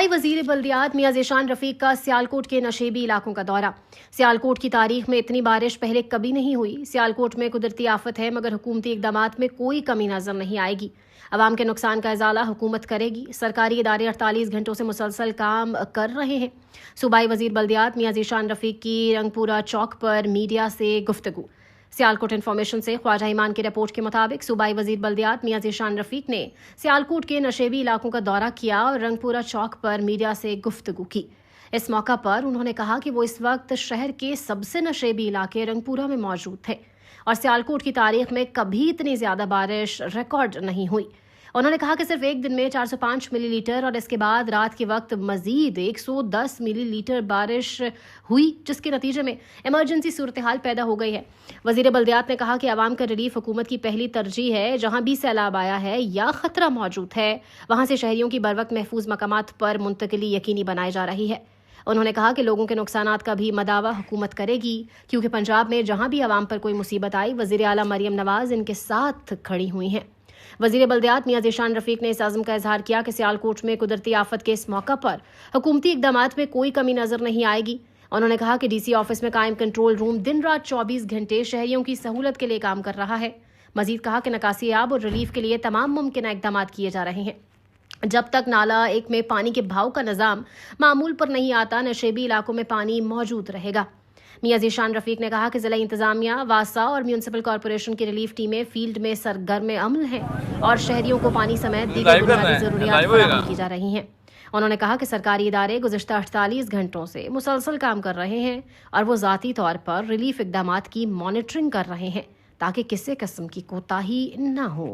सूबाई वजीर बल्दियात मियां ज़ीशान रफीक का सियालकोट के नशेबी इलाकों का दौरा। सियालकोट की तारीख में इतनी बारिश पहले कभी नहीं हुई। सियालकोट में कुदरती आफत है मगर हुकूमती इकदामात में कोई कमी नजर नहीं आएगी। अवाम के नुकसान का इजाला हुकूमत करेगी। सरकारी इदारे 48 घंटों से मुसलसल काम कर रहे हैं। सूबाई वजीर बल्दियात मियां ज़ीशान रफीक की रंगपुरा चौक पर मीडिया से गुफ्तगू। सियालकोट इन्फॉर्मेशन से ख्वाजा ईमान की रिपोर्ट के मुताबिक सूबाई वजीर बल्दियात मियां ज़ीशान रफीक ने सियालकोट के नशेबी इलाकों का दौरा किया और रंगपुरा चौक पर मीडिया से गुफ्तगू की। इस मौका पर उन्होंने कहा कि वो इस वक्त शहर के सबसे नशेबी इलाके रंगपुरा में मौजूद थे और सियालकोट की तारीख में कभी इतनी ज्यादा बारिश रिकॉर्ड नहीं हुई। उन्होंने कहा कि सिर्फ एक दिन में 405 मिलीलीटर और इसके बाद रात के वक्त मजीद 110 मिलीलीटर बारिश हुई, जिसके नतीजे में इमरजेंसी सूरत हाल पैदा हो गई है। वजीर बल्दियात ने कहा कि आवाम का रिलीफ हुकूमत की पहली तरजीह है। जहां भी सैलाब आया है या खतरा मौजूद है वहां से शहरियों की बरवक्त महफूज मकामात पर मुंतकिली यकीनी बनाई जा रही है। उन्होंने कहा कि लोगों के नुकसानात का भी मदावा हुकूमत करेगी, क्योंकि पंजाब में जहां भी आवाम पर कोई मुसीबत आई वजीर आला मरियम नवाज इनके साथ खड़ी हुई हैं। वजीर बल्दियात मियां ज़ीशान रफीक ने इस आज़म का इजहार किया कि सियालकोट में कुदरती आफत के इस मौका पर हुकूमती इकदामात में कोई कमी नजर नहीं आएगी। उन्होंने कहा कि डीसी ऑफिस में कायम कंट्रोल रूम दिन रात 24 घंटे शहरियों की सहूलत के लिए काम कर रहा है। मजीद कहा कि नकासी आब और रिलीफ के लिए तमाम मुमकिन इकदामात किए जा रहे हैं। जब तक नाला एक में पानी के बहाव का निज़ाम मामूल पर नहीं आता, नशेबी इलाकों में पानी मौजूद रहेगा। मियां ज़ीशान रफीक ने कहा कि जिला इंतजामिया, वासा और म्यूनसिपल कॉरपोरेशन की रिलीफ टीमें फील्ड में सरगर्म अमल हैं और शहरियों को पानी समेत दीगर बुनियादी ज़रूरियात फराहम की जा रही हैं। उन्होंने कहा कि सरकारी इदारे गुज़िश्ता 48 घंटों से मुसलसल काम कर रहे हैं और वो ज़ाती तौर पर रिलीफ इकदामात की मॉनिटरिंग कर रहे हैं ताकि किसी किस्म की कोताही न हो।